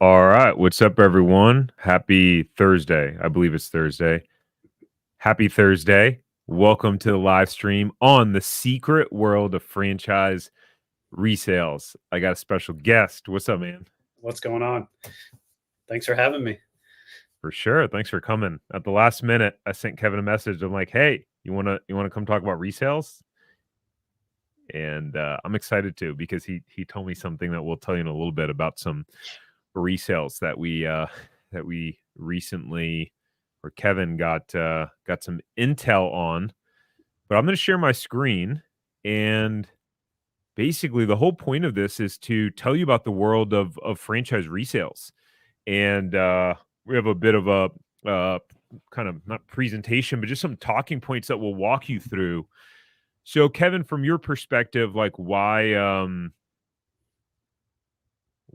All right. What's up, everyone? Happy Thursday. I believe it's Thursday. Happy Thursday. Welcome to the live stream on the secret world of franchise resales. I got a special guest. What's up, man? What's going on? Thanks for having me. For sure. Thanks for coming. At the last minute, I sent Kevin a message. I'm like, hey, you wanna come talk about resales? And I'm excited too because he told me something that we'll tell you in a little bit about some resales that we recently, or Kevin got some intel on. But I'm going to share my screen, and basically the whole point of this is to tell you about the world of franchise resales. And we have a bit of a kind of not presentation, but just some talking points that we'll walk you through. So, Kevin, from your perspective, like why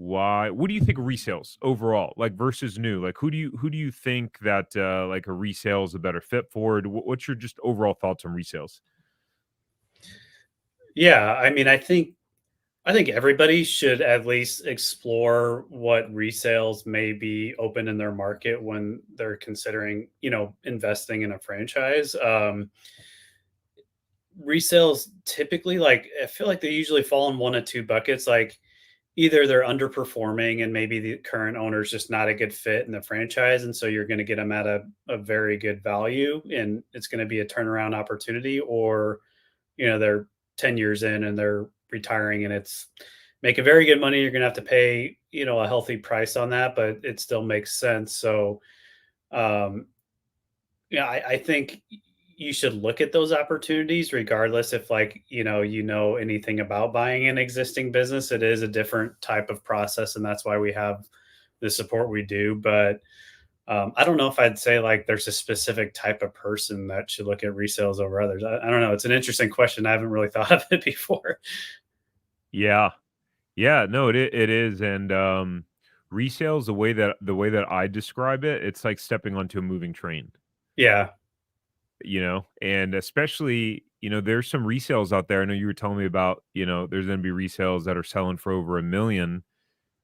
what do you think of resales overall, like versus new? Like who do you think that like a resale is a better fit for? What's your just overall thoughts on resales? Yeah, I think everybody should at least explore what resales may be open in their market when they're considering, investing in a franchise. Resales typically, I feel like they usually fall in one of two buckets. Like either they're underperforming and maybe the current owner's just not a good fit in the franchise, and so you're going to get them at a very good value, and it's going to be a turnaround opportunity, or they're 10 years in and they're retiring and it's making very good money. You're going to have to pay, a healthy price on that, but it still makes sense. So, um, I think you should look at those opportunities regardless if like, anything about buying an existing business. It is a different type of process, and that's why we have the support we do. But I don't know if I'd say like there's a specific type of person that should look at resales over others. I don't know. It's an interesting question. I haven't really thought of it before. Yeah, yeah, no, it is. And resales, the way that I describe it, it's like stepping onto a moving train. Yeah. And especially, there's some resales out there. I know you were telling me about, there's going to be resales that are selling for over 1 million.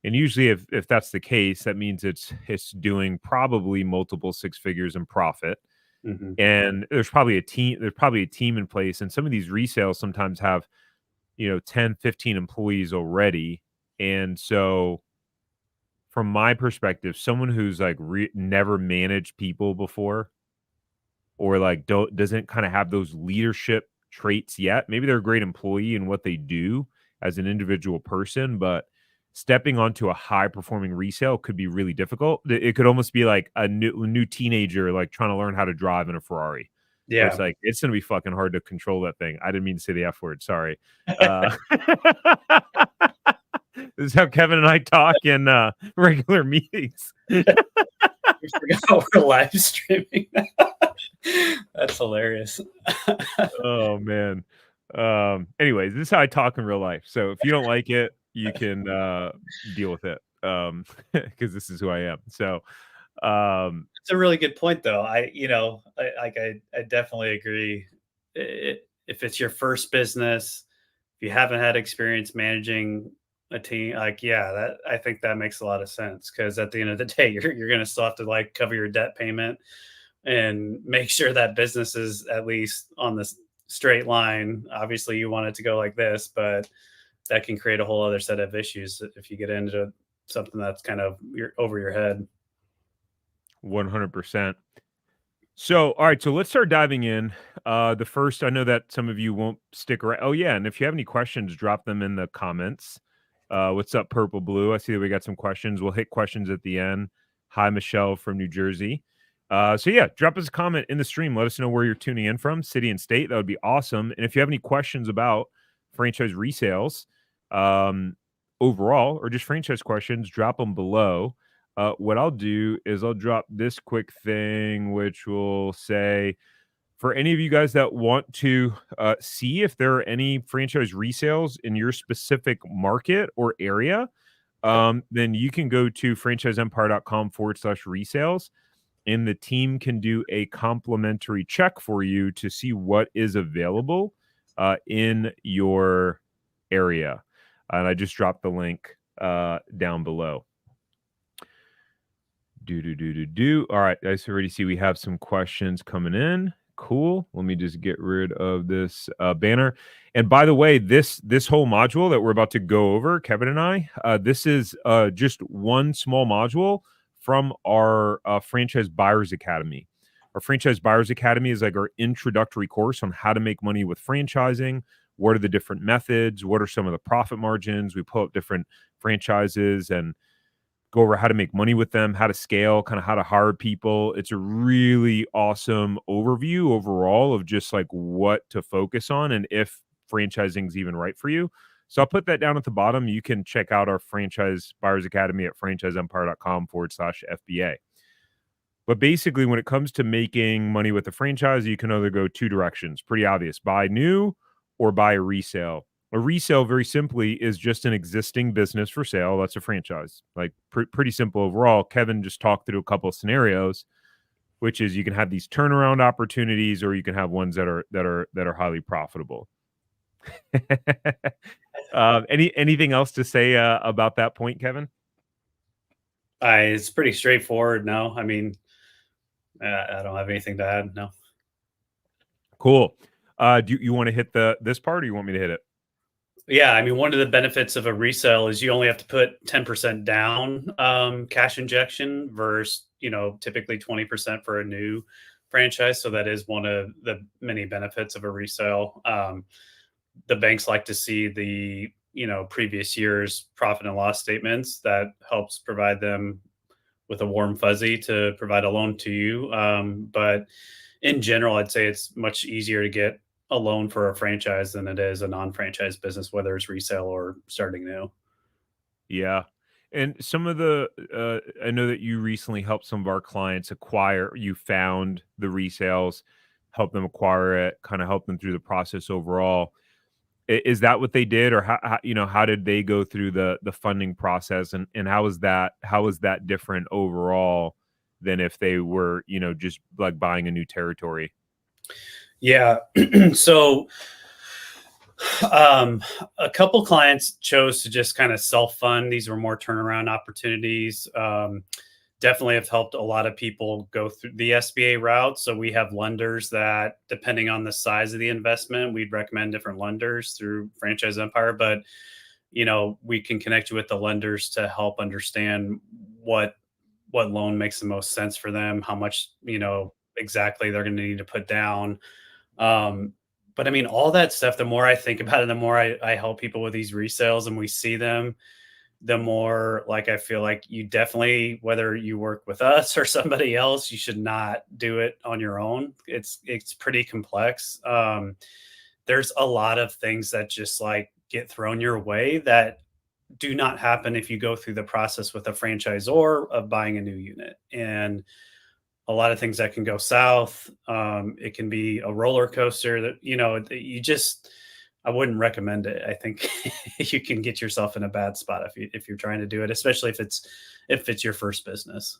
And usually if that's the case, that means it's doing probably multiple six figures in profit. Hmm. And there's probably a team in place. And some of these resales sometimes have, 10, 15 employees already. And so from my perspective, someone who's like never managed people before, or like doesn't kind of have those leadership traits yet. Maybe they're a great employee in what they do as an individual person, but stepping onto a high performing resale could be really difficult. It could almost be like a new teenager like trying to learn how to drive in a Ferrari, where it's Yeah. like it's gonna be fucking hard to control that thing. I didn't mean to say the F word. Sorry. Uh, this is how Kevin and I talk in regular meetings. We forgot we're live streaming. That's hilarious. Oh man. Anyways, this is how I talk in real life. So if you don't like it, you can deal with it. Because this is who I am. So It's a really good point, though. I definitely agree. If it's your first business, if you haven't had experience managing a team, like yeah, that I think that makes a lot of sense because at the end of the day, you're gonna still have to like cover your debt payment and make sure that business is at least on this straight line. Obviously, you want it to go like this, but that can create a whole other set of issues if you get into something that's kind of over your head. 100%. So all right, so let's start diving in. The first, I know that some of you won't stick around. Oh yeah, and if you have any questions, drop them in the comments. What's up, Purple Blue? I see that we got some questions. We'll hit questions at the end. Hi, Michelle from New Jersey. So yeah, drop us a comment in the stream. Let us know where you're tuning in from, city and state. That would be awesome. And if you have any questions about franchise resales, overall, or just franchise questions, drop them below. What I'll do is I'll drop this quick thing, which will say, for any of you guys that want to see if there are any franchise resales in your specific market or area, then you can go to franchiseempire.com/resales, and the team can do a complimentary check for you to see what is available in your area. And I just dropped the link down below. All right, I already see we have some questions coming in. Cool. Let me just get rid of this banner. And by the way, this whole module that we're about to go over, Kevin and I, this is just one small module from our Franchise Buyers Academy. Our Franchise Buyers Academy is like our introductory course on how to make money with franchising. What are the different methods? What are some of the profit margins? We pull up different franchises and go over how to make money with them, how to scale, kind of how to hire people. It's a really awesome overview overall of just like what to focus on and if franchising is even right for you. So I'll put that down at the bottom. You can check out our Franchise Buyers Academy at franchiseempire.com/FBA. But basically, when it comes to making money with a franchise, you can either go two directions. Pretty obvious: buy new or buy a resale. A resale, very simply, is just an existing business for sale. That's a franchise. Like pretty simple overall. Kevin just talked through a couple of scenarios, which is you can have these turnaround opportunities, or you can have ones that are highly profitable. Anything else to say about that point, Kevin? It's pretty straightforward. No, I mean, I don't have anything to add. No. Cool. Do you want to hit this part, or you want me to hit it? Yeah, I mean, one of the benefits of a resale is you only have to put 10% down cash injection versus, typically 20% for a new franchise. So that is one of the many benefits of a resale. The banks like to see the, previous year's profit and loss statements. That helps provide them with a warm fuzzy to provide a loan to you. But in general, I'd say it's much easier to get a loan for a franchise than it is a non-franchise business, whether it's resale or starting new. Yeah. And some of the, I know that you recently helped some of our clients acquire, you found the resales, help them acquire it, kind of help them through the process overall. Is that what they did, or how did they go through the funding process, and how is that different overall than if they were, just like buying a new territory? Yeah. So a couple clients chose to just kind of self-fund. These were more turnaround opportunities. Definitely have helped a lot of people go through the SBA route. So we have lenders that, depending on the size of the investment, we'd recommend different lenders through Franchise Empire. But we can connect you with the lenders to help understand what loan makes the most sense for them, how much exactly they're going to need to put down. But I mean, all that stuff, the more I think about it, the more I help people with these resales and we see them, the more like I feel like you definitely, whether you work with us or somebody else, you should not do it on your own. It's pretty complex. There's a lot of things that just like get thrown your way that do not happen if you go through the process with a franchisor of buying a new unit. And a lot of things that can go south. It can be a roller coaster that, I wouldn't recommend it. I think you can get yourself in a bad spot if you're trying to do it, especially if it's your first business.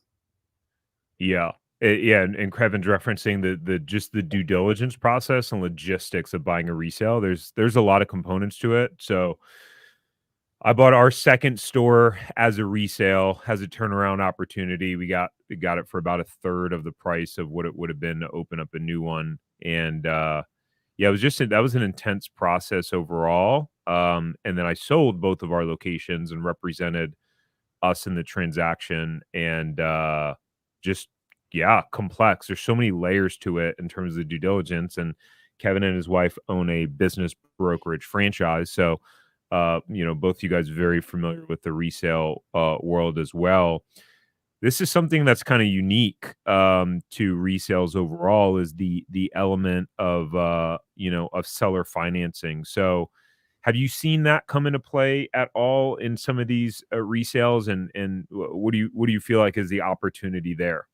Yeah. Yeah, and Kevin's referencing the just the due diligence process and logistics of buying a resale. There's a lot of components to it. So I bought our second store as a resale, as a turnaround opportunity. We got it for about a third of the price of what it would have been to open up a new one. And yeah, that was an intense process overall. And then I sold both of our locations and represented us in the transaction. And just yeah, complex. There's so many layers to it in terms of the due diligence. And Kevin and his wife own a business brokerage franchise. So both you guys very familiar with the resale world as well. This is something that's kind of unique to resales overall, is the element of of seller financing. So have you seen that come into play at all in some of these resales, and what do you feel like is the opportunity there?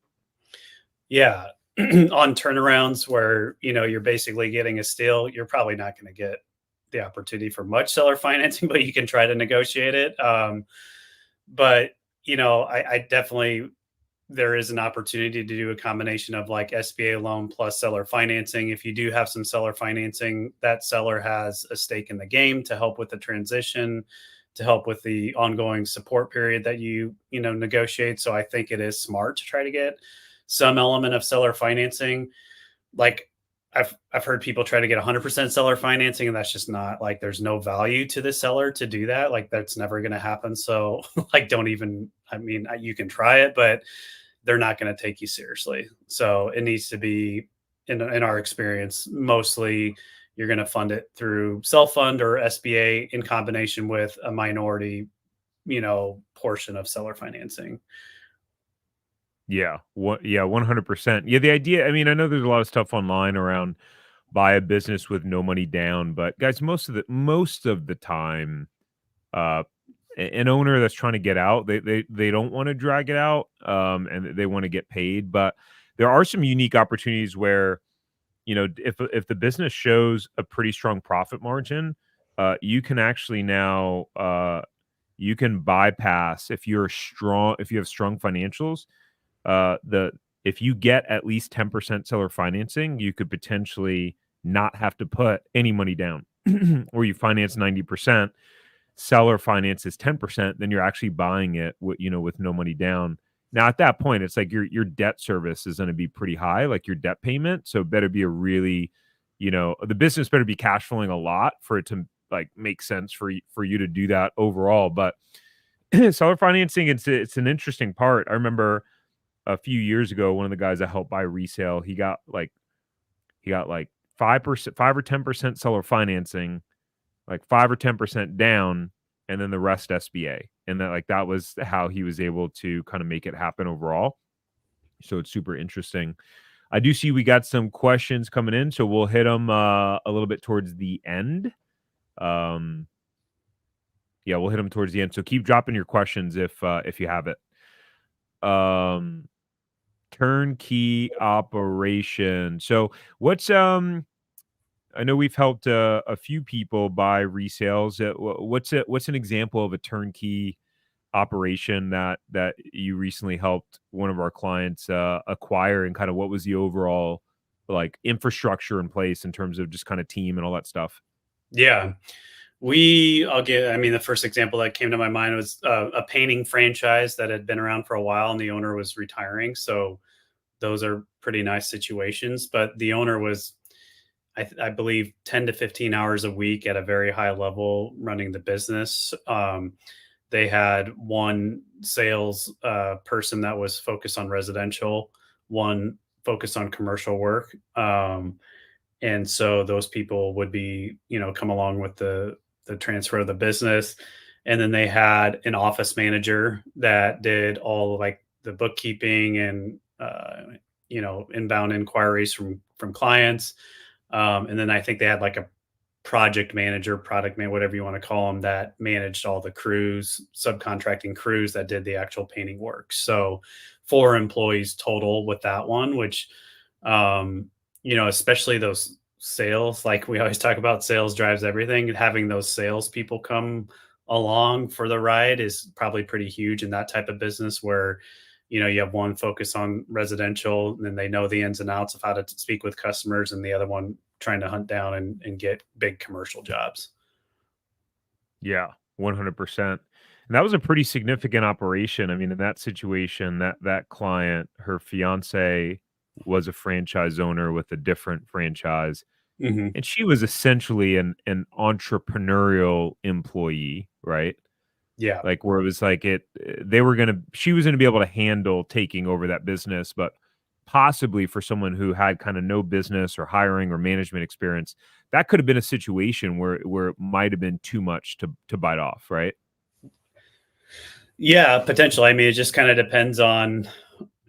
Yeah. On turnarounds where, you're basically getting a steal, you're probably not going to get the opportunity for much seller financing, but you can try to negotiate it. But, I definitely, there is an opportunity to do a combination of like SBA loan plus seller financing. If you do have some seller financing, that seller has a stake in the game to help with the transition. to help with the ongoing support period that you negotiate. So I think it is smart to try to get some element of seller financing. Like I've heard people try to get 100% seller financing, and that's just not, like, there's no value to the seller to do that. Like, that's never going to happen. So like, don't even, I mean, you can try it, but they're not going to take you seriously. So it needs to be, in our experience, mostly you're going to fund it through self fund or SBA in combination with a minority, portion of seller financing. Yeah. What? Yeah. 100%. Yeah. The idea. I mean, I know there's a lot of stuff online around buy a business with no money down, but guys, most of the time, uh, an owner that's trying to get out, they don't want to drag it out, and they want to get paid. But there are some unique opportunities where, if the business shows a pretty strong profit margin, you can actually now you can bypass if you have strong financials. The If you get at least 10% seller financing, you could potentially not have to put any money down, or you finance 90%, seller finances 10%, then you're actually buying it with no money down. Now at that point, it's like your debt service is going to be pretty high, like your debt payment. So it better be a really, the business better be cash flowing a lot for it to like make sense for you to do that overall. But seller financing, it's an interesting part. I remember a few years ago, one of the guys I helped buy resale, he got like 5%, 5 or 10% seller financing, like 5 or 10% down, and then the rest SBA. And that was how he was able to kind of make it happen overall. So it's super interesting. I do see we got some questions coming in, so we'll hit them a little bit towards the end. Um, yeah, we'll hit them towards the end. So keep dropping your questions if you have it. Turnkey operation. So I know we've helped a few people buy resales. What's an example of a turnkey operation that you recently helped one of our clients acquire, and kind of what was the overall like infrastructure in place in terms of just kind of team and all that stuff? Yeah. I mean, the first example that came to my mind was a painting franchise that had been around for a while and the owner was retiring. So those are pretty nice situations. But the owner was, I believe, 10 to 15 hours a week at a very high level running the business. They had one sales person that was focused on residential, one focused on commercial work. And so those people would be, come along with the transfer of the business. And then they had an office manager that did all like the bookkeeping and inbound inquiries from clients. And then I think they had like a project manager, product man, whatever you want to call them, that managed all the crews, subcontracting crews that did the actual painting work. So 4 employees total with that one, which, especially those sales, like we always talk about, sales drives everything. And having those sales people come along for the ride is probably pretty huge in that type of business where, you have one focus on residential and then they know the ins and outs of how to speak with customers, and the other one trying to hunt down and get big commercial jobs. Yeah, 100%. And that was a pretty significant operation. I mean, in that situation, that client, her fiance was a franchise owner with a different franchise, Hmm. and she was essentially an entrepreneurial employee, right? Yeah. Like where it was like she was gonna be able to handle taking over that business, but possibly for someone who had kind of no business or hiring or management experience, that could have been a situation where it might have been too much to bite off, right? Yeah, potentially. I mean, it just kind of depends on,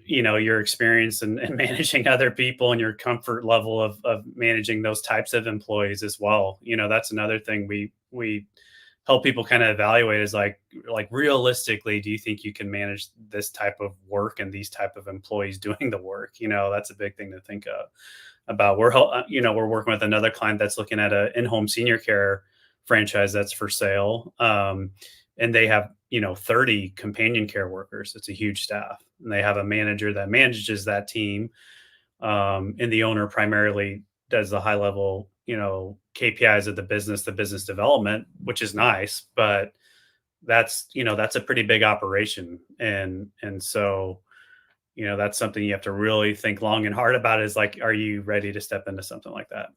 your experience and managing other people and your comfort level of managing those types of employees as well. That's another thing we help people kind of evaluate is like realistically, do you think you can manage this type of work and these type of employees doing the work? That's a big thing to think about. We're working with another client that's looking at a in-home senior care franchise that's for sale. And they have 30 companion care workers. It's a huge staff, and they have a manager that manages that team. And the owner primarily does the high level KPIs of the business development, which is nice. But that's, that's a pretty big operation. And so, that's something you have to really think long and hard about is like, are you ready to step into something like that?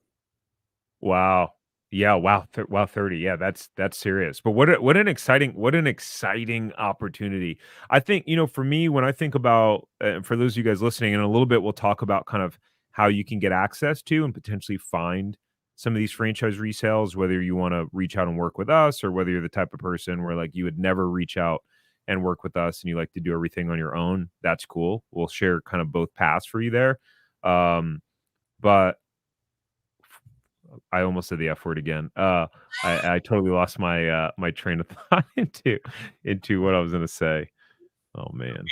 Wow. Yeah, wow, wow, 30. Yeah, that's serious. But what an exciting opportunity. I think, for me, when I think about for those of you guys listening, in a little bit we'll talk about kind of how you can get access to and potentially find some of these franchise resales, whether you want to reach out and work with us or whether you're the type of person where like you would never reach out and work with us and you like to do everything on your own. That's cool. We'll share kind of both paths for you there. But I almost said the F word again. I totally lost my my train of thought into what I was gonna say. Oh man,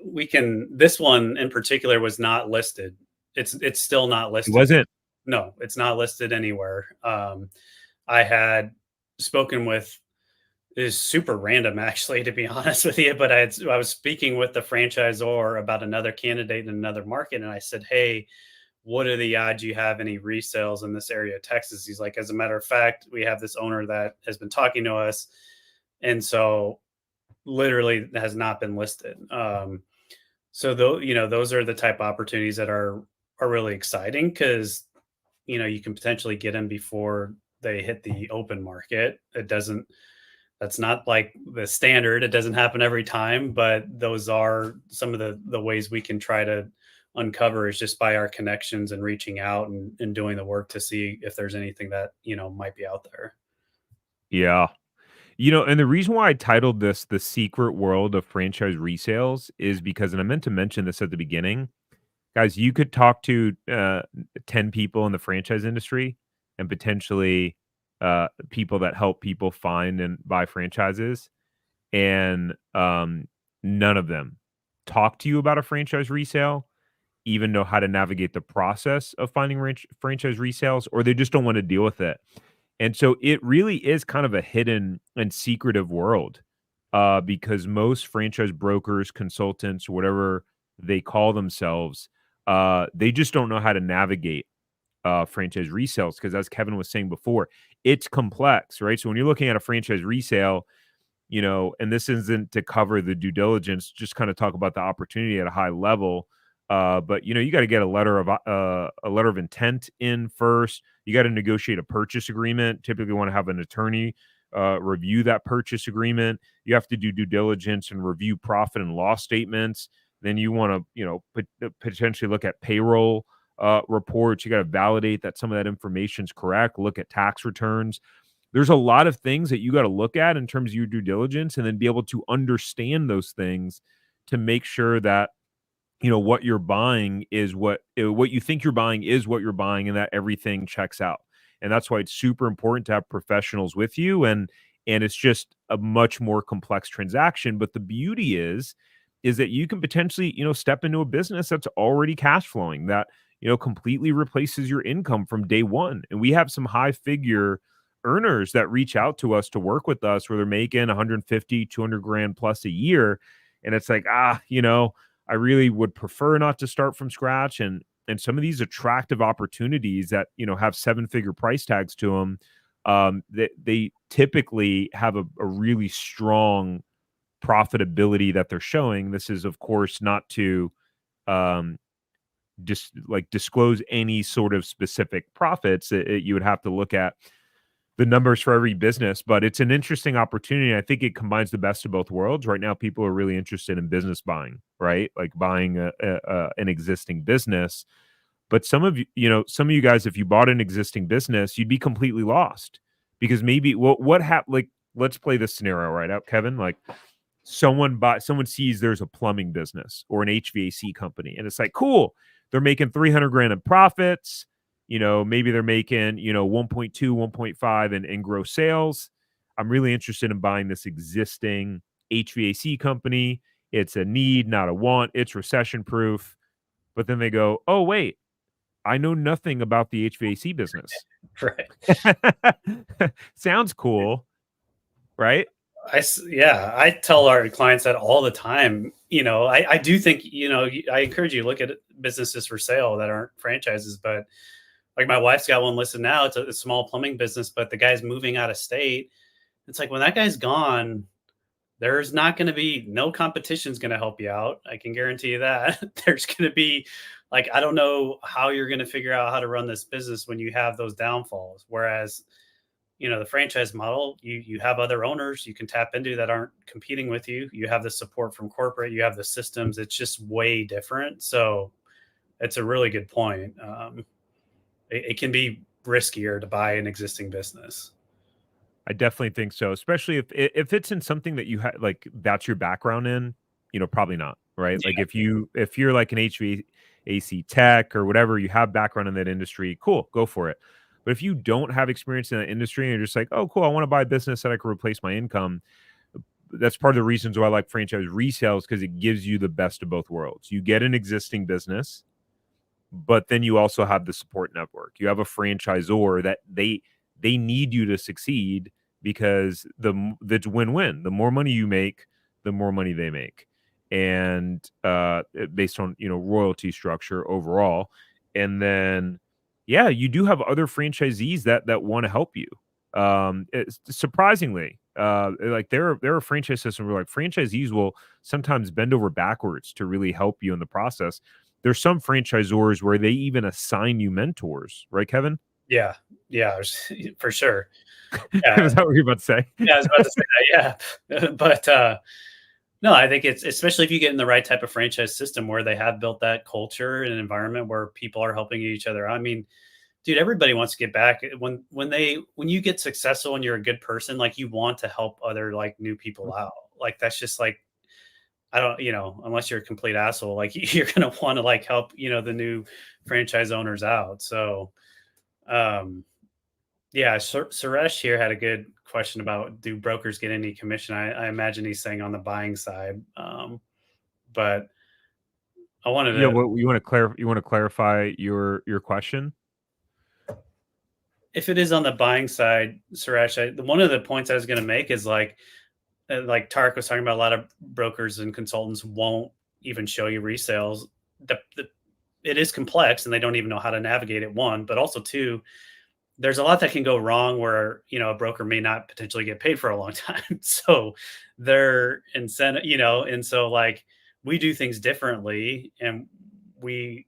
We can, this one in particular was not listed. It's still not it listed. wasn't. No, it's not listed anywhere. I had spoken with, is super random actually, to be honest with you, but I was speaking with the franchisor about another candidate in another market, and I said, "Hey, what are the odds you have any resales in this area of Texas?" He's like, "As a matter of fact, we have this owner that has been talking to us, and so literally has not been listed." So though, those are the type of opportunities that are really exciting because you can potentially get them before they hit the open market. It doesn't That's not like the standard. It doesn't happen every time, but those are some of the ways we can try to uncover is just by our connections and reaching out and doing the work to see if there's anything that, might be out there. Yeah, and the reason why I titled this "The Secret World of Franchise Resales" is because, and I meant to mention this at the beginning, guys. You could talk to 10 people in the franchise industry and potentially people that help people find and buy franchises, and none of them talk to you about a franchise resale, even know how to navigate the process of finding franchise resales, or they just don't want to deal with it. And so it really is kind of a hidden and secretive world, because most franchise brokers, consultants, whatever they call themselves, they just don't know how to navigate franchise resales. Because as Kevin was saying before, it's complex, right? So when you're looking at a franchise resale, and this isn't to cover the due diligence, just kind of talk about the opportunity at a high level. But you got to get a letter of intent in first. You got to negotiate a purchase agreement. Typically, want to have an attorney review that purchase agreement. You have to do due diligence and review profit and loss statements. Then you want to, potentially look at payroll reports. You got to validate that some of that information is correct. Look at tax returns. There's a lot of things that you got to look at in terms of your due diligence and then be able to understand those things to make sure that what you're buying is what you think you're buying is what you're buying, and that everything checks out. And that's why it's super important to have professionals with you, and it's just a much more complex transaction. But the beauty is that you can potentially step into a business that's already cash flowing, that completely replaces your income from day one. And we have some high figure earners that reach out to us to work with us where they're making 150 200 grand plus a year, and it's like, I really would prefer not to start from scratch. And some of these attractive opportunities that have seven-figure price tags to them, they typically have a really strong profitability that they're showing. This is, of course, not to um, just like disclose any sort of specific profits. You would have to look at the numbers for every business, but it's an interesting opportunity. I think it combines the best of both worlds. Right now, people are really interested in business buying, right? Like buying an existing business. But some of you guys, if you bought an existing business, you'd be completely lost because maybe what happened? Like, let's play this scenario right out, Kevin. Like, someone sees there's a plumbing business or an HVAC company, and it's like, cool, they're making 300 grand in profits. Maybe they're making 1.2 1.5 in gross sales. I'm really interested in buying this existing HVAC company. It's a need, not a want. It's recession proof. But then they go, oh wait, I know nothing about the HVAC business. Right. Sounds cool, right? Yeah, I tell our clients that all the time. I do think, I encourage you to look at businesses for sale that aren't franchises, but like my wife's got one listed now. It's a small plumbing business, but the guy's moving out of state. It's like when that guy's gone, there's not going to be no competition is going to help you out. I can guarantee you that. There's going to be like, I don't know how you're going to figure out how to run this business when you have those downfalls. Whereas, the franchise model, you have other owners you can tap into that aren't competing with you. You have the support from corporate, you have the systems. It's just way different. So it's a really good point. It can be riskier to buy an existing business. I definitely think so, especially if it's in something that you have like that's your background in, probably not, right? Like Yeah, if you're like an HVAC tech or whatever, you have background in that industry, cool, go for it. But if you don't have experience in that industry and you're just like, oh, cool, I want to buy a business that I can replace my income, that's part of the reasons why I like franchise resales because it gives you the best of both worlds. You get an existing business, but then you also have the support network. You have a franchisor that they need you to succeed because that's win-win. The more money you make, the more money they make, and based on royalty structure overall. And then yeah, you do have other franchisees that want to help you. It's surprisingly, like there are franchise systems where like franchisees will sometimes bend over backwards to really help you in the process. There's some franchisors where they even assign you mentors, right, Kevin? yeah, yeah, for sure. Yeah, Is that what you're about to say? yeah, I was about to say that. Yeah, but no, I think it's especially if you get in the right type of franchise system where they have built that culture and environment where people are helping each other. I mean, dude, everybody wants to get back when you get successful and you're a good person, like you want to help other like new people out. Like that's just like I don't, unless you're a complete asshole, like you're gonna want to like help, the new franchise owners out. So um yeah, Suresh here had a good question about do brokers get any commission? I imagine he's saying on the buying side. But I wanted Yeah, to, what you want to clarify? You want to clarify your question? if it is on the buying side, Suresh, one of the points I was going to make is like Tarek was talking about, a lot of brokers and consultants won't even show you resales. It is complex and they don't even know how to navigate it. One, but also two, there's a lot that can go wrong where a broker may not potentially get paid for a long time. So their incentive, and so like we do things differently, and we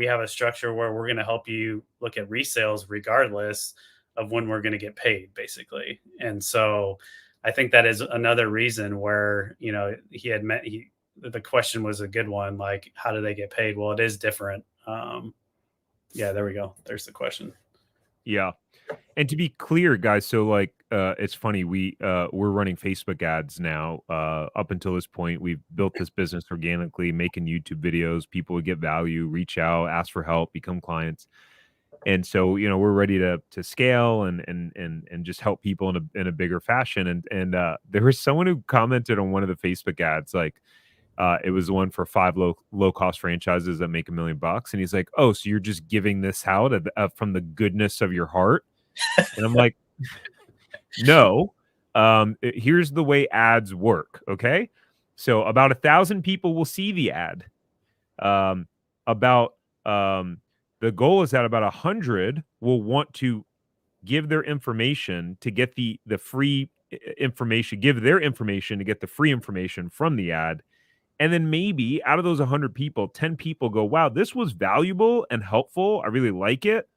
have a structure where we're going to help you look at resales regardless of when we're going to get paid, basically. And so I think that is another reason where the question was a good one, like how do they get paid? Well, it is different. Yeah, there we go. There's the question. Yeah. And to be clear, guys, so like it's funny, we're running Facebook ads now. Up until this point, we've built this business organically, making YouTube videos. People would get value, reach out, ask for help, become clients. And so, we're ready to scale and just help people in a bigger fashion. And there was someone who commented on one of the Facebook ads, like it was the one for 5 low cost franchises that make $1 million. And he's like, "Oh, so you're just giving this out from the goodness of your heart?" And I'm like, no. Here's the way ads work. Okay. So about 1,000 people will see the ad. Um, about the goal is that about 100 will want to give their information to get the free information, give their information to get the free information from the ad. And then maybe out of those 100 people, 10 people go, wow, this was valuable and helpful. I really like it.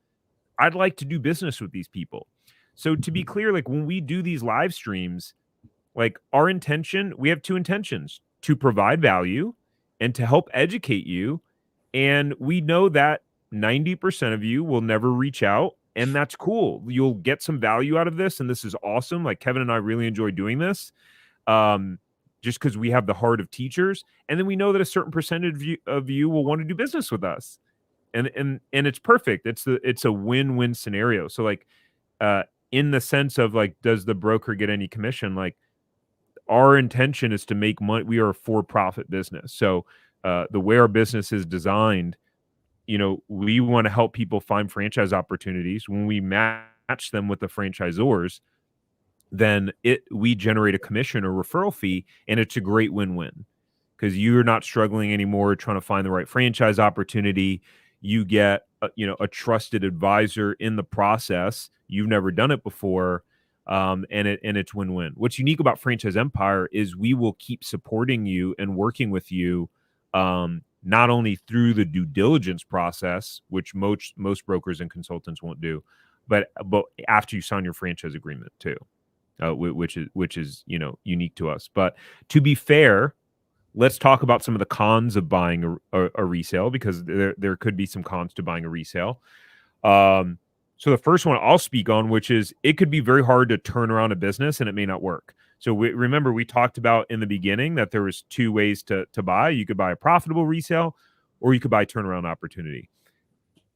I'd like to do business with these people. So to be clear, like when we do these live streams, like our intention, we have two intentions: to provide value and to help educate you. And we know that 90% of you will never reach out, and that's cool. You'll get some value out of this, and this is awesome. Like Kevin and I really enjoy doing this. Just because we have the heart of teachers, and then we know that a certain percentage of you will want to do business with us, and it's perfect. It's a win-win scenario. So like uh in the sense of like, does the broker get any commission? Like our intention is to make money. We are a for-profit business. So the way our business is designed, we want to help people find franchise opportunities. When we match them with the franchisors, then we generate a commission or referral fee, and it's a great win-win because you're not struggling anymore trying to find the right franchise opportunity. You get a trusted advisor in the process. You've never done it before, and it's win-win. What's unique about Franchise Empire is we will keep supporting you and working with you, not only through the due diligence process, which most brokers and consultants won't do, but after you sign your franchise agreement too, which is unique to us. But to be fair, let's talk about some of the cons of buying a resale, because there could be some cons to buying a resale. So the first one I'll speak on, which is it could be very hard to turn around a business and it may not work. So remember we talked about in the beginning that there was two ways to buy. You could buy a profitable resale, or you could buy turnaround opportunity.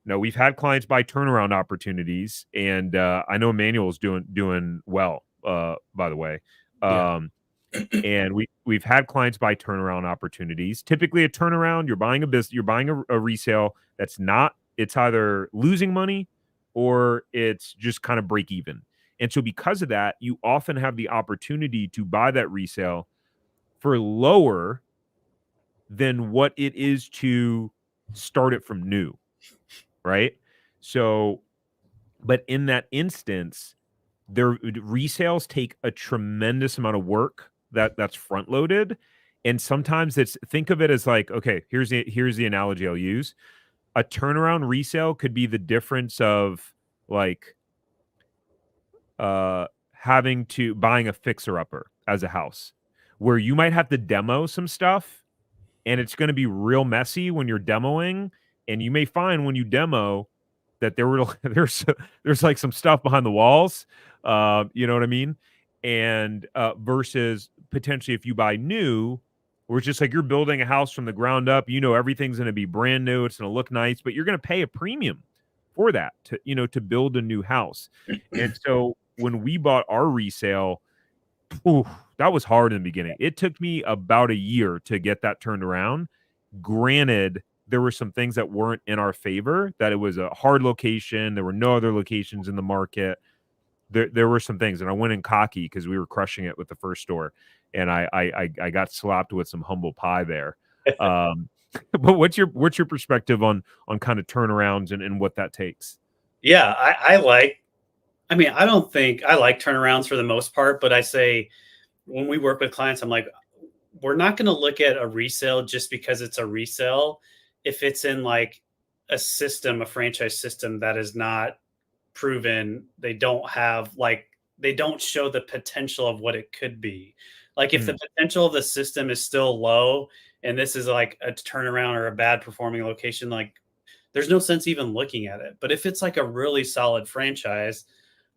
Now, we've had clients buy turnaround opportunities, and I know Emmanuel's doing well, by the way. Yeah. And we've had clients buy turnaround opportunities. Typically, a turnaround, you're buying a business, you're buying a resale that's not, it's either losing money or it's just kind of break even. And so because of that, you often have the opportunity to buy that resale for lower than what it is to start it from new, right? So, but in that instance, their resales take a tremendous amount of work that's front loaded, and sometimes it's, think of it as like, okay, here's the analogy I'll use. A turnaround resale could be the difference of like having to buying a fixer upper as a house, where you might have to demo some stuff and it's going to be real messy when you're demoing, and you may find when you demo that there's like some stuff behind the walls, you know what I mean? And versus potentially if you buy new, where it's just like you're building a house from the ground up, everything's going to be brand new, it's going to look nice, but you're going to pay a premium for that to build a new house. And so when we bought our resale, ooh, that was hard in the beginning. It took me about a year to get that turned around. Granted, there were some things that weren't in our favor, that it was a hard location. There were no other locations in the market. There were some things, and I went in cocky because we were crushing it with the first store, and I got slapped with some humble pie there. But what's your perspective on kind of turnarounds and what that takes? Yeah, I mean, I don't think I like turnarounds for the most part, but I say when we work with clients, I'm like, we're not going to look at a resale just because it's a resale. If it's in like a system, a franchise system that is not proven, they don't show the potential of what it could be. Like if the Mm, potential of the system is still low and this is like a turnaround or a bad performing location, like there's no sense even looking at it. But if it's like a really solid franchise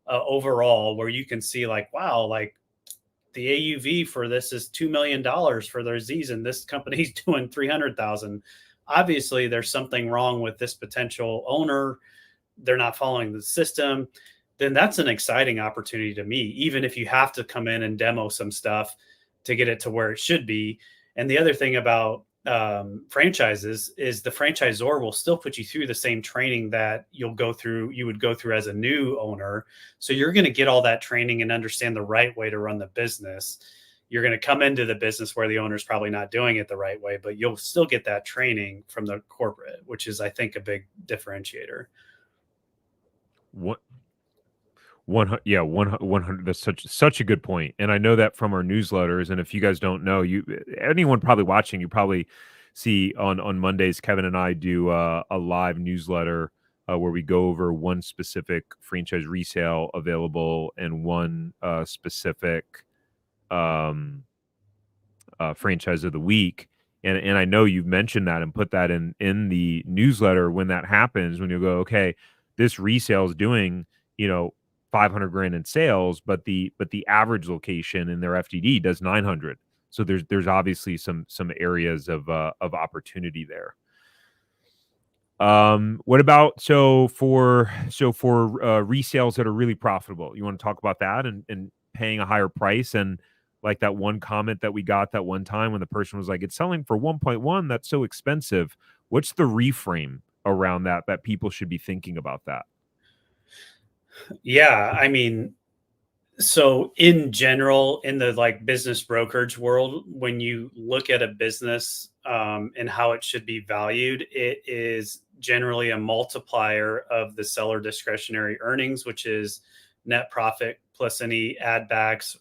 overall, where you can see like, wow, like the AUV for this is $2 million for their Z's, and this company's doing 300,000. Obviously, there's something wrong with this potential owner. They're not following the system. Then that's an exciting opportunity to me, even if you have to come in and demo some stuff to get it to where it should be. And the other thing about franchises is the franchisor will still put you through the same training that you would go through as a new owner. So you're going to get all that training and understand the right way to run the business. You're going to come into the business where the owner's probably not doing it the right way, but you'll still get that training from the corporate, which is, I think, a big differentiator. what 100, that's such a good point. And I know that from our newsletters. And if you guys don't know, anyone probably watching, you probably see on Mondays, Kevin and I do a live newsletter where we go over one specific franchise resale available and one specific um, franchise of the week. And I know you've mentioned that and put that in the newsletter. When that happens, when you go, okay, this resale is doing, 500 grand in sales, but the average location in their FTD does 900. So there's obviously some areas of opportunity there. What about for resales that are really profitable? You want to talk about that and paying a higher price, and like that one comment that we got that one time when the person was like, it's selling for 1.1, that's so expensive. What's the reframe around that people should be thinking about that? Yeah, I mean, so in general, in the like business brokerage world, when you look at a business and how it should be valued, it is generally a multiplier of the seller discretionary earnings, which is net profit plus any add backs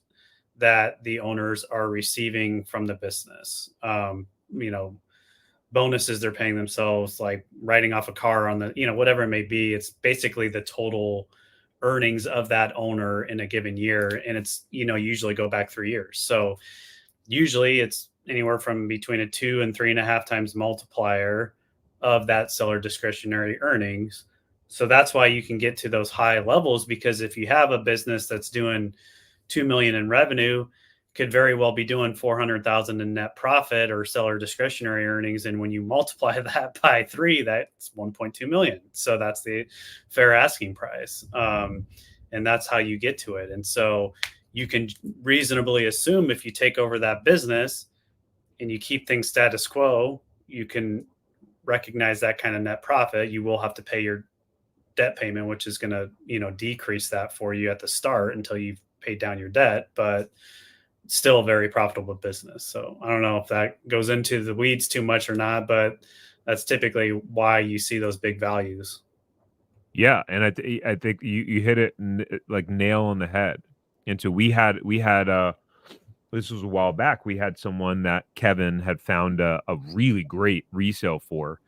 that the owners are receiving from the business. You know, bonuses they're paying themselves, like writing off a car on the, you know, whatever it may be. It's basically the total earnings of that owner in a given year. And it's, you know, usually go back 3 years. So usually it's anywhere from between a 2 and 3.5 times multiplier of that seller discretionary earnings. So that's why you can get to those high levels, because if you have a business that's doing 2 million in revenue, could very well be doing 400,000 in net profit or seller discretionary earnings, and when you multiply that by 3, that's 1.2 million. So that's the fair asking price, and that's how you get to it. And so you can reasonably assume if you take over that business and you keep things status quo, you can recognize that kind of net profit. You will have to pay your debt payment, which is going to, you know, decrease that for you at the start until you've paid down your debt, but still a very profitable business. So I don't know if that goes into the weeds too much or not, but that's typically why you see those big values. Yeah, and I think you hit it like nail on the head. And so we had this was a while back. We had someone that Kevin had found a really great resale for,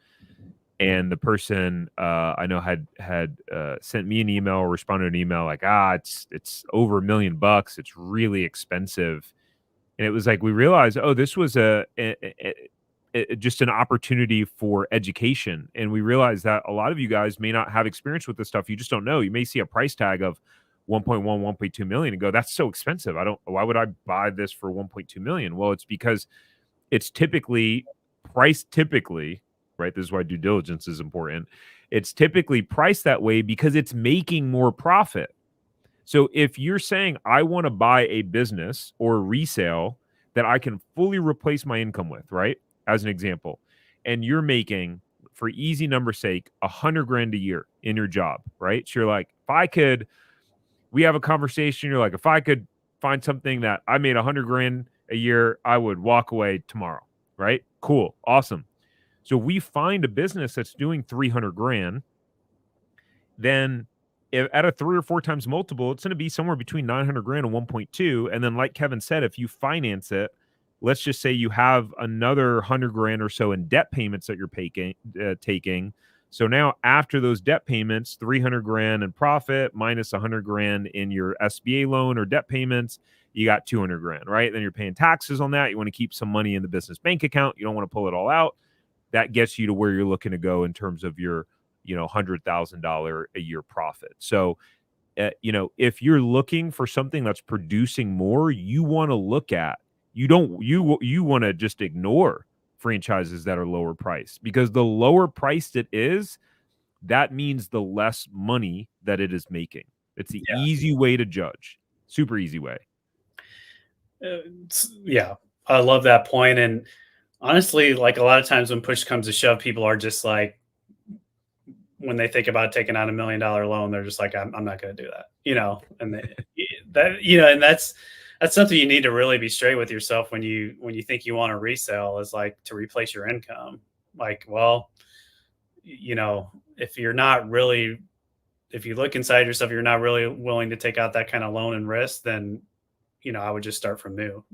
and the person I know had sent me an email or responded to an email like, it's over $1,000,000. It's really expensive. And it was like we realized, oh, this was just an opportunity for education. And we realized that a lot of you guys may not have experience with this stuff. You just don't know. You may see a price tag of 1.1, 1.2 million and go, that's so expensive. Why would I buy this for 1.2 million? Well, it's because it's priced typically, right? This is why due diligence is important. It's typically priced that way because it's making more profit. So if you're saying I want to buy a business or a resale that I can fully replace my income with, right? As an example, and you're making, for easy number's sake, 100 grand a year in your job, right? So you're like, we have a conversation. You're like, if I could find something that I made 100 grand a year, I would walk away tomorrow, right? Cool. Awesome. So we find a business that's doing 300 grand, then at a 3 or 4 times multiple, it's going to be somewhere between 900 grand and 1.2. And then, like Kevin said, if you finance it, let's just say you have another 100 grand or so in debt payments that you're taking. So now after those debt payments, 300 grand in profit minus 100 grand in your SBA loan or debt payments, you got 200 grand, right? Then you're paying taxes on that. You want to keep some money in the business bank account. You don't want to pull it all out. That gets you to where you're looking to go in terms of your, $100,000 a year profit. So, if you're looking for something that's producing more, you want to look at, you want to just ignore franchises that are lower priced, because the lower priced it is, that means the less money that it is making. It's the easy way to judge. Super easy way. Yeah, I love that point. And honestly, like a lot of times when push comes to shove, people are just like, when they think about taking out $1,000,000 loan, they're just like, I'm not going to do that, and and that's something you need to really be straight with yourself when you think you want to resell, is like to replace your income. Like, well, if you look inside yourself, you're not really willing to take out that kind of loan and risk, then, I would just start from new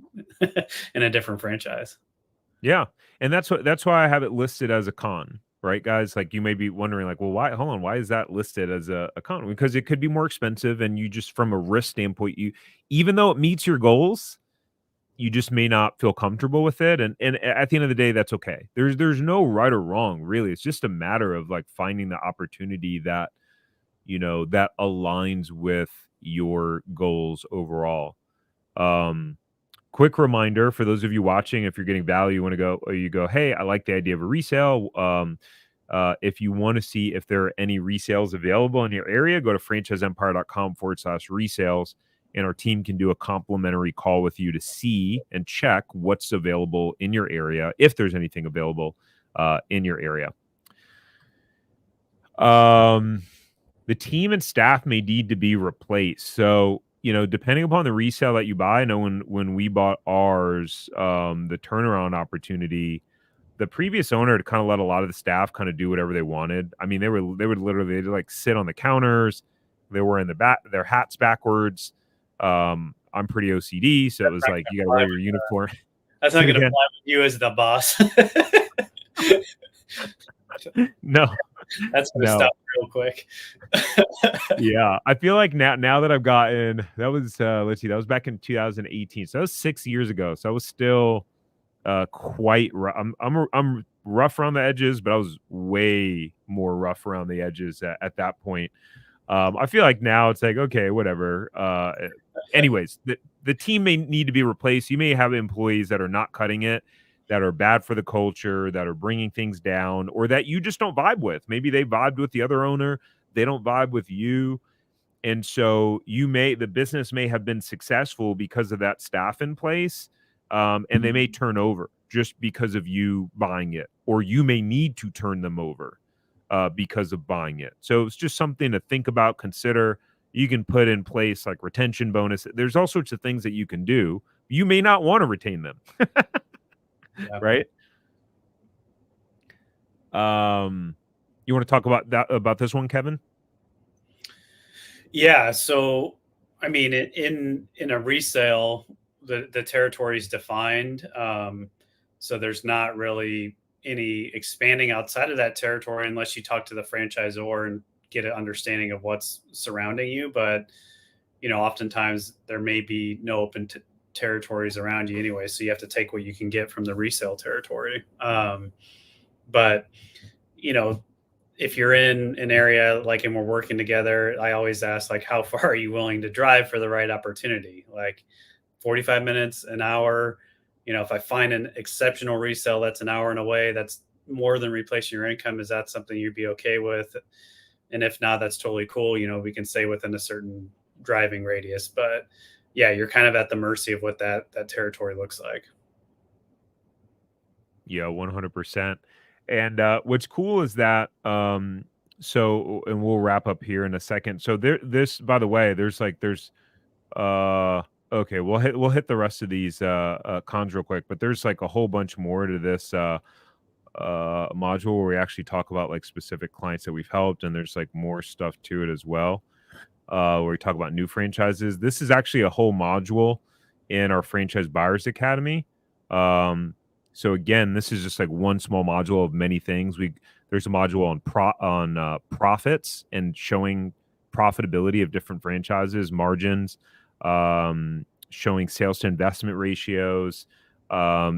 in a different franchise. Yeah. And that's why I have it listed as a con, right, guys? Like, you may be wondering, like, well, why is that listed as a con? Because it could be more expensive, and you just, from a risk standpoint, even though it meets your goals, you just may not feel comfortable with it. And at the end of the day, that's okay. There's no right or wrong, really. It's just a matter of like finding the opportunity that, that aligns with your goals overall. Quick reminder for those of you watching, if you're getting value, you go, hey, I like the idea of a resale. If you want to see if there are any resales available in your area, go to franchiseempire.com/resales, and our team can do a complimentary call with you to see and check what's available in your area, if there's anything available in your area. The team and staff may need to be replaced. So, depending upon the resale that you buy, I know when we bought ours, the turnaround opportunity, the previous owner had kind of let a lot of the staff kind of do whatever they wanted. I mean, they'd like sit on the counters. They were in their hats backwards. I'm pretty OCD, so it was like you got to wear your uniform. That's not Say it going to again. fly with you as the boss. No, That's going to no. stop real quick. Yeah, I feel like now that I've gotten that was let's see, that was back in 2018, so that was 6 years ago. So I was still quite rough. I'm rough around the edges, but I was way more rough around the edges at that point. I feel like now it's like, okay, whatever. Anyways, the team may need to be replaced. You may have employees that are not cutting it, that are bad for the culture, that are bringing things down, or that you just don't vibe with. Maybe they vibed with the other owner, they don't vibe with you. And so the business may have been successful because of that staff in place. And they may turn over just because of you buying it, or you may need to turn them over because of buying it. So it's just something to think about, consider. You can put in place like retention bonus. There's all sorts of things that you can do. You may not want to retain them, Yeah. right? You want to talk about this one, Kevin? Yeah. So, I mean, in a resale, the territory is defined. So there's not really any expanding outside of that territory unless you talk to the franchisor and get an understanding of what's surrounding you. But oftentimes there may be no open territories around you anyway, so you have to take what you can get from the resale territory. But you know, if you're in an area like and we're working together, I always ask like, how far are you willing to drive for the right opportunity? Like 45 minutes, an hour. If I find an exceptional resale that's an hour and away, that's more than replacing your income. Is that something you'd be okay with? And if not, that's totally cool. We can stay within a certain driving radius. But yeah, you're kind of at the mercy of what that territory looks like. Yeah, 100%. And what's cool is that and we'll wrap up here in a second. So this, by the way, there's okay, we'll hit the rest of these cons real quick, but there's like a whole bunch more to this module where we actually talk about like specific clients that we've helped, and there's like more stuff to it as well. Where we talk about new franchises. This is actually a whole module in our Franchise Buyers Academy. So again, this is just like one small module of many things. There's a module on profits and showing profitability of different franchises, margins, showing sales to investment ratios,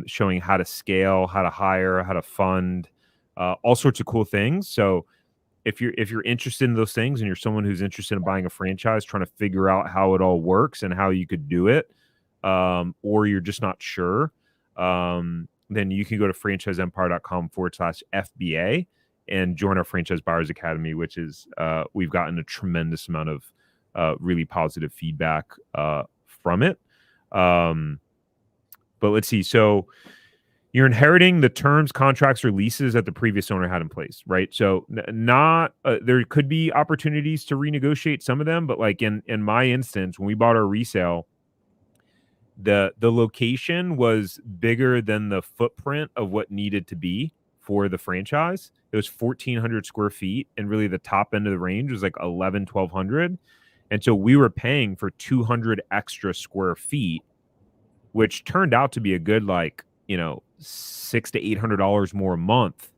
showing how to scale, how to hire, how to fund, all sorts of cool things. So if you're interested in those things and you're someone who's interested in buying a franchise, trying to figure out how it all works and how you could do it, or you're just not sure, then you can go to franchiseempire.com/FBA and join our Franchise Buyers Academy, which is we've gotten a tremendous amount of really positive feedback from it. But let's see. So you're inheriting the terms, contracts, or leases that the previous owner had in place, right? So not there could be opportunities to renegotiate some of them, but like in my instance, when we bought our resale, the location was bigger than the footprint of what needed to be for the franchise. It was 1,400 square feet, and really the top end of the range was like 1,100. And so we were paying for 200 extra square feet, which turned out to be a good like $600 to $800 more a month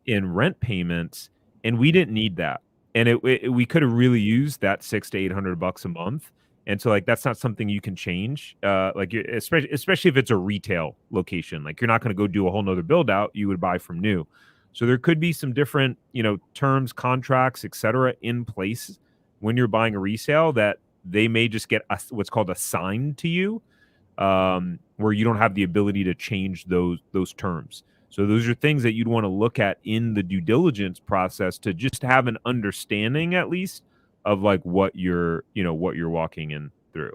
in rent payments, and we didn't need that. And we could have really used that $600 to $800 a month. And so like that's not something you can change. Like especially if it's a retail location, like you're not going to go do a whole nother build out. You would buy from new. So there could be some different terms, contracts, etc. in place when you're buying a resale that they may just get what's called assigned to you, where you don't have the ability to change those terms. So those are things that you'd want to look at in the due diligence process to just have an understanding at least of like what you're walking in through.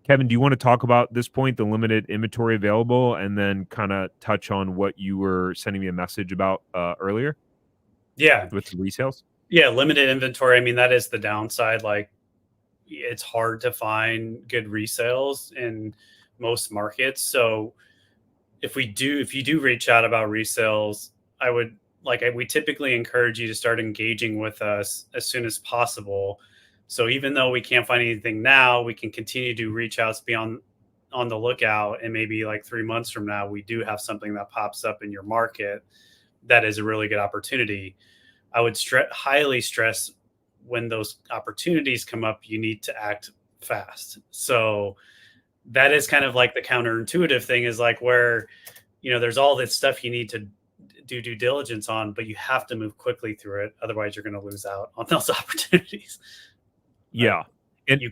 Kevin, do you want to talk about this point, the limited inventory available, and then kind of touch on what you were sending me a message about earlier? Yeah. With the resales? Yeah. Limited inventory. I mean, that is the downside. Like it's hard to find good resales in most markets. So if you do reach out about resales, we typically encourage you to start engaging with us as soon as possible. So even though we can't find anything now, we can continue to do reach outs, be on the lookout, and maybe like 3 months from now, we do have something that pops up in your market that is a really good opportunity. I would highly stress when those opportunities come up, you need to act fast. So that is kind of like the counterintuitive thing, is like where, there's all this stuff you need to do due diligence on, but you have to move quickly through it. Otherwise, you're going to lose out on those opportunities. Yeah. And You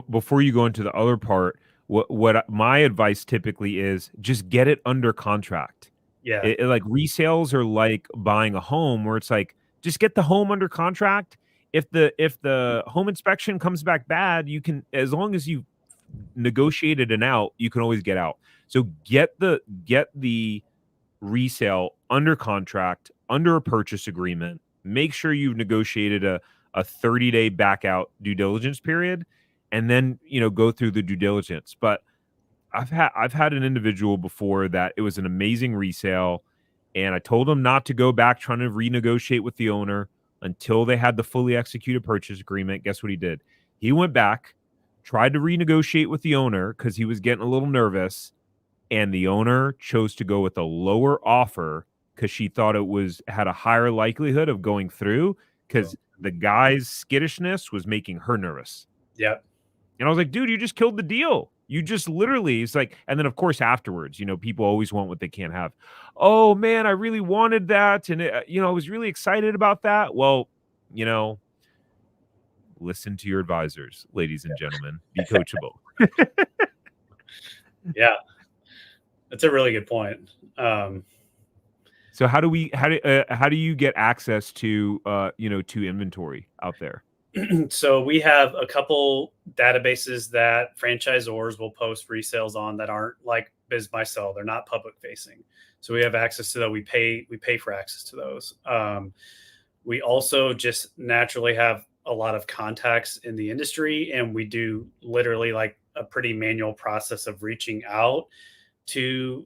before you go into the other part, what my advice typically is, just get it under contract. Yeah. Like resales are like buying a home, where it's like, just get the home under contract. If the home inspection comes back bad, you can, as long as you negotiated an out, you can always get out. So get the resale under contract, under a purchase agreement. Make sure you've negotiated a 30-day back out due diligence period, and then go through the due diligence. But I've had an individual before that it was an amazing resale, and I told him not to go back trying to renegotiate with the owner until they had the fully executed purchase agreement. Guess what he did? He went back, tried to renegotiate with the owner because he was getting a little nervous, and the owner chose to go with a lower offer because she thought it had a higher likelihood of going through, because the guy's skittishness was making her nervous. Yep. And I was like, dude, you just killed the deal. You just literally, it's like, and then of course afterwards, people always want what they can't have. Oh man, I really wanted that. And I was really excited about that. Well, listen to your advisors, ladies and gentlemen, be coachable. Yeah. That's a really good point. So how do you get access to to inventory out there? So we have a couple databases that franchisors will post resales on that aren't like Biz by Sell. They're not public facing. So we have access to that. We pay for access to those. We also just naturally have a lot of contacts in the industry, and we do literally like a pretty manual process of reaching out to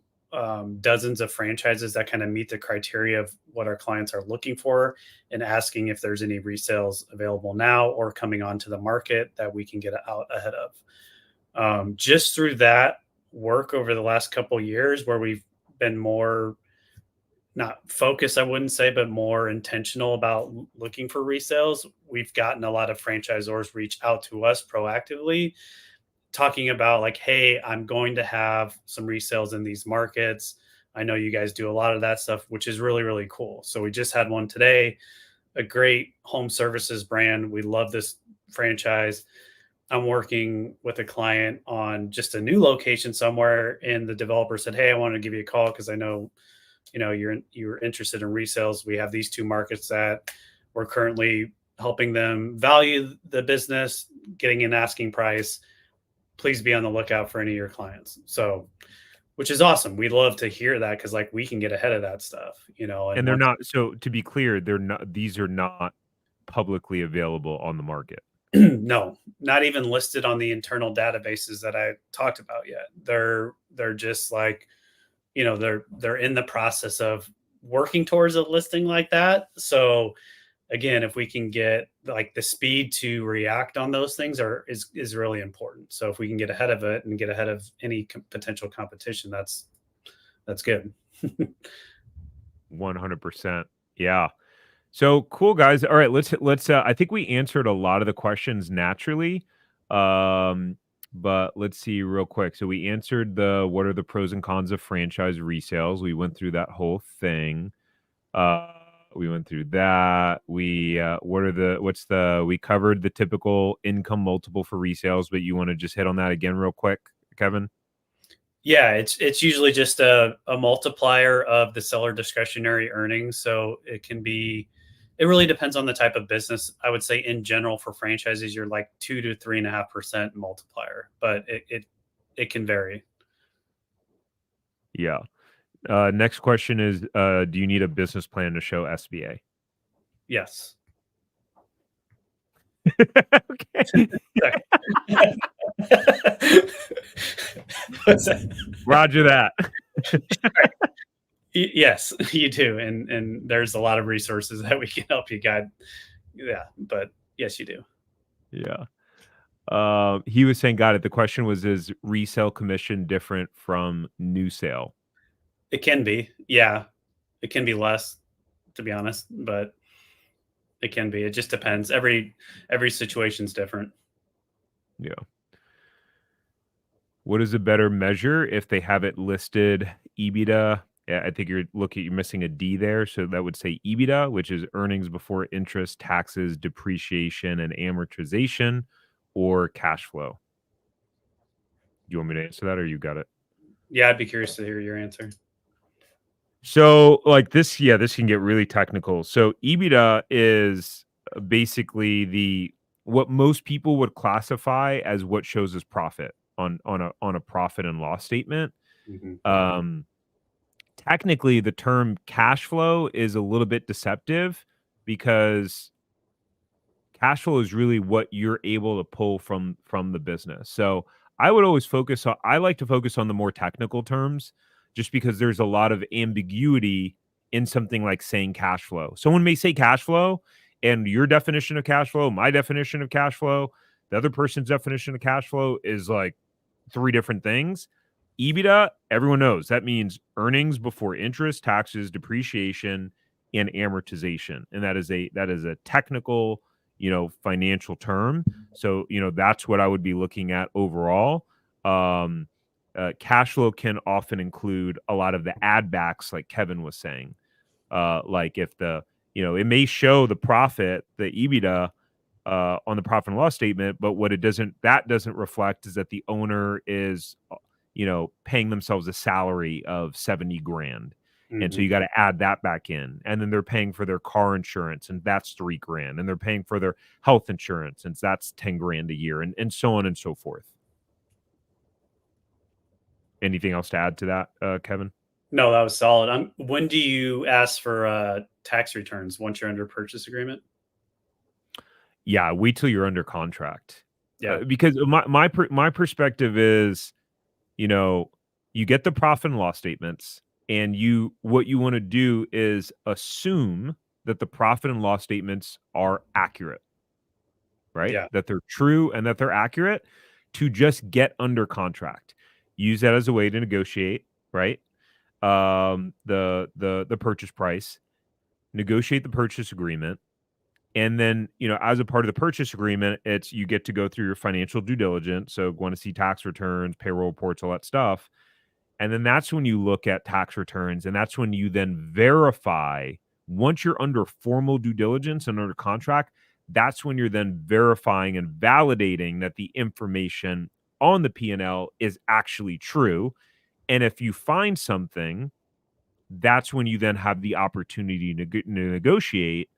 dozens of franchises that kind of meet the criteria of what our clients are looking for, and asking if there's any resales available now or coming onto the market that we can get out ahead of. Just through that work over the last couple of years, where we've been more, not focused, I wouldn't say, but more intentional about looking for resales, we've gotten a lot of franchisors reach out to us proactively, talking about like, hey, I'm going to have some resales in these markets. I know you guys do a lot of that stuff, which is really, really cool. So we just had one today, a great home services brand. We love this franchise. I'm working with a client on just a new location somewhere, and the developer said, hey, I want to give you a call because I know, you're interested in resales. We have these two markets that we're currently helping them value the business, getting an asking price. Please be on the lookout for any of your clients. So, which is awesome. We'd love to hear that, because like we can get ahead of that stuff, And they're not, so to be clear, these are not publicly available on the market. No, not even listed on the internal databases that I talked about yet. They're just like, they're in the process of working towards a listing like that. So again, if we can get like the speed to react on those things is really important. So if we can get ahead of it and get ahead of any potential competition, that's good. 100%. Yeah. So cool, guys. All right, let's I think we answered a lot of the questions naturally. But let's see real quick. So we answered what are the pros and cons of franchise resales. We went through that whole thing. We went through that. We we covered the typical income multiple for resales, but you want to just hit on that again real quick, Kevin? Yeah, it's usually just a multiplier of the seller discretionary earnings. So it really depends on the type of business. I would say in general for franchises, you're like 2 to 3.5% multiplier, but it can vary. Yeah. Next question is, do you need a business plan to show SBA? Yes. Okay. Roger that. Yes, you do. And there's a lot of resources that we can help you guide. Yeah, but yes, you do. Yeah. He was saying, got it. The question was, is resale commission different from new sale? It can be, yeah, it can be less, to be honest, but it can be. It just depends. Every situation's different. Yeah. What is a better measure if they have it listed EBITDA? Yeah, I think you're missing a D there. So that would say EBITDA, which is earnings before interest, taxes, depreciation, and amortization, or cash flow. Do you want me to answer that or you got it? Yeah, I'd be curious to hear your answer. So like this, yeah, this can get really technical. So EBITDA is basically the what most people would classify as what shows as profit on a profit and loss statement. Mhm. Um, Technically, the term cash flow is a little bit deceptive because cash flow is really what you're able to pull from the business. So I like to focus on the more technical terms just because there's a lot of ambiguity in something like saying cash flow. Someone may say cash flow and your definition of cash flow, my definition of cash flow, the other person's definition of cash flow is like three different things. EBITDA, everyone knows that means earnings before interest, taxes, depreciation, and amortization. And that is a technical, financial term. So, that's what I would be looking at overall. Um, Cash flow can often include a lot of the add backs, like Kevin was saying. Like if it may show the profit, the EBITDA, on the profit and loss statement, but what that doesn't reflect is that the owner is, paying themselves a salary of 70 grand. And so Mhm. you got to add that back in. And then they're paying for their car insurance, and that's 3 grand. And they're paying for their health insurance, and that's 10 grand a year, and so on and so forth. Anything else to add to that, Kevin? No, that was solid. When do you ask for tax returns once you're under purchase agreement? Yeah, wait till you're under contract. Yeah. Because my perspective is, you know, you get the profit and loss statements, and what you want to do is assume that the profit and loss statements are accurate, right? Yeah. That they're true and that they're accurate to just get under contract. Use that as a way to negotiate, right? The purchase price, negotiate the purchase agreement, and then, as a part of the purchase agreement, it's you get to go through your financial due diligence. So, want to see tax returns, payroll reports, all that stuff. And then that's when you look at tax returns, and that's when you then verify. Once you're under formal due diligence and under contract, that's when you're then verifying and validating that the information on the P&L is actually true. And if you find something, that's when you then have the opportunity to negotiate,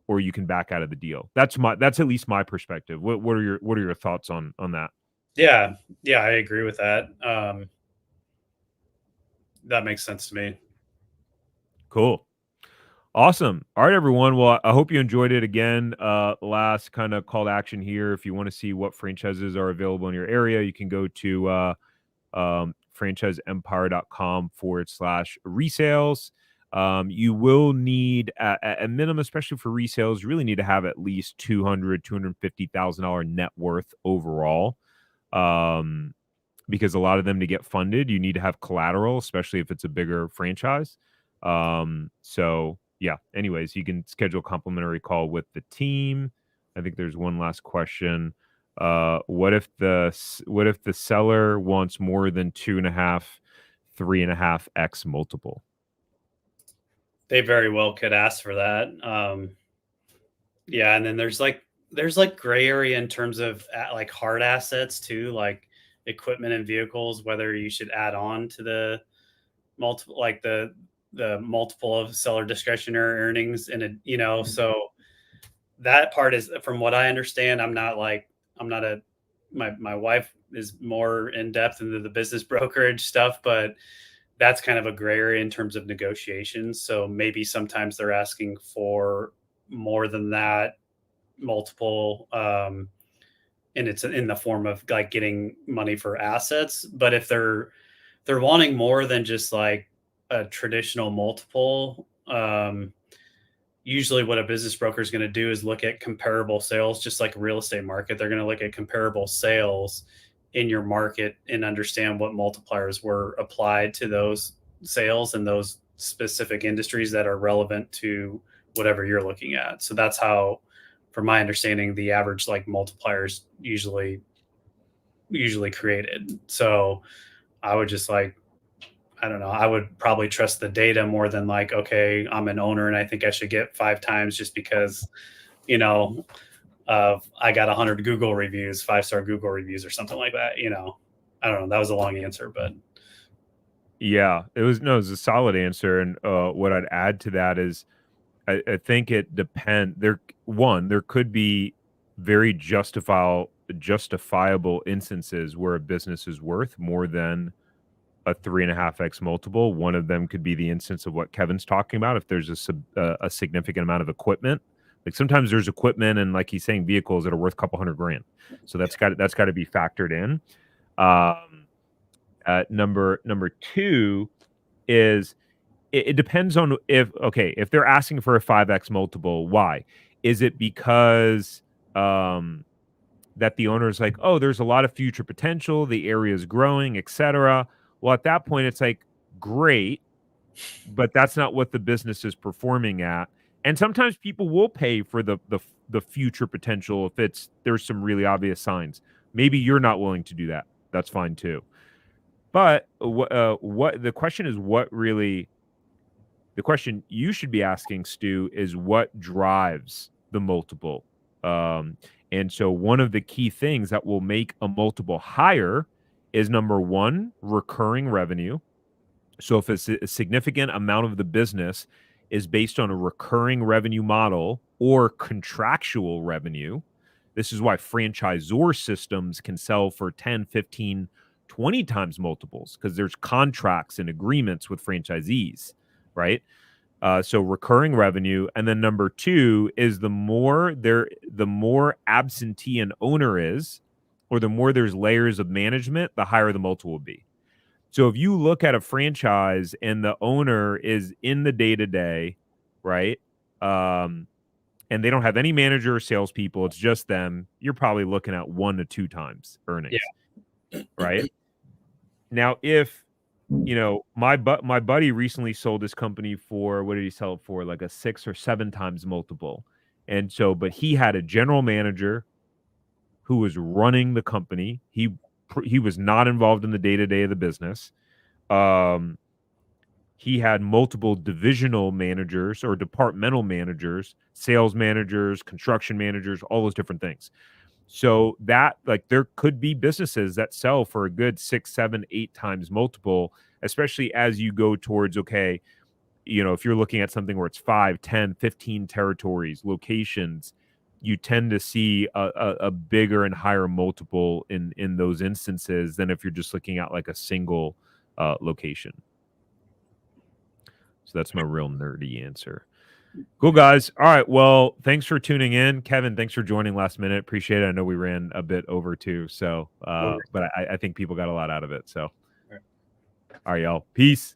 or you can back out of the deal. That's at least my perspective. What are your thoughts on that? Yeah. Yeah, I agree with that. That makes sense to me. Cool. Awesome. All right, everyone. Well, I hope you enjoyed it again. Last kind of call to action here. If you want to see what franchises are available in your area, you can go to franchiseempire.com/resales. You will need at a minimum, especially for resales, you really need to have at least $250,000 net worth overall. Um, because a lot of them, to get funded, you need to have collateral, especially if it's a bigger franchise. So yeah, anyways, you can schedule a complimentary call with the team. I think there's one last question. What if the seller wants more than 2.5, 3.5x multiple? They very well could ask for that. Yeah, and then there's like gray area in terms of like hard assets too, like equipment and vehicles, whether you should add on to the multiple, like the multiple of seller discretionary earnings, and so that part is, from what I understand, I'm not a my wife is more in depth into the business brokerage stuff, but that's kind of a gray area in terms of negotiations. So maybe sometimes they're asking for more than that multiple, and it's in the form of like getting money for assets. But if they're wanting more than just like a traditional multiple, usually what a business broker is going to do is look at comparable sales, just like a real estate market. They're going to look at comparable sales in your market and understand what multipliers were applied to those sales and those specific industries that are relevant to whatever you're looking at. So that's how, from my understanding, the average like multipliers usually created. So I would just like, I don't know, I would probably trust the data more than like, okay, I'm an owner and I think I should get 5 times just because, you know, I got 100 Google reviews, 5-star Google reviews or something like that. I don't know. That was a long answer, but Yeah, it was a solid answer. And what I'd add to that is I think it there could be very justifiable instances where a business is worth more than a 3.5x multiple. One of them could be the instance of what Kevin's talking about. If there's a significant amount of equipment, like sometimes there's equipment and like he's saying vehicles that are worth a couple $100,000. So that's got to be factored in. Number two is it depends on if they're asking for a 5x multiple, why? Is it because that the owner is like, oh, there's a lot of future potential, the area is growing, etc. Well, at that point, it's like, great, but that's not what the business is performing at. And sometimes people will pay for the future potential if there's some really obvious signs. Maybe you're not willing to do that. That's fine too. But what the question is, the question you should be asking, Stu, is what drives the multiple. And so one of the key things that will make a multiple higher is, number one, recurring revenue. So if a significant amount of the business is based on a recurring revenue model or contractual revenue, this is why franchisor systems can sell for 10, 15, 20 times multiples, because there's contracts and agreements with franchisees, right? So recurring revenue. And then number two is the more absentee an owner is, or the more there's layers of management, the higher the multiple will be. So if you look at a franchise and the owner is in the day-to-day, right? And they don't have any manager or salespeople, it's just them, you're probably looking at 1 to 2 times earnings. Yeah. Right? Now, if my buddy recently sold this company for, what did he sell it for? Like a 6 or 7 times multiple. And so, but he had a general manager who was running the company. He was not involved in the day-to-day of the business. He had multiple divisional managers or departmental managers, sales managers, construction managers, all those different things. So that, like, there could be businesses that sell for a good 6, 7, 8 times multiple, especially as you go towards, okay, if you're looking at something where it's 5, 10, 15 territories, locations, you tend to see a bigger and higher multiple in those instances than if you're just looking at like a single location. So that's my real nerdy answer. Cool, guys. All right. Well, thanks for tuning in. Kevin, thanks for joining last minute. Appreciate it. I know we ran a bit over too. So, but I think people got a lot out of it. So, all right, y'all. Peace.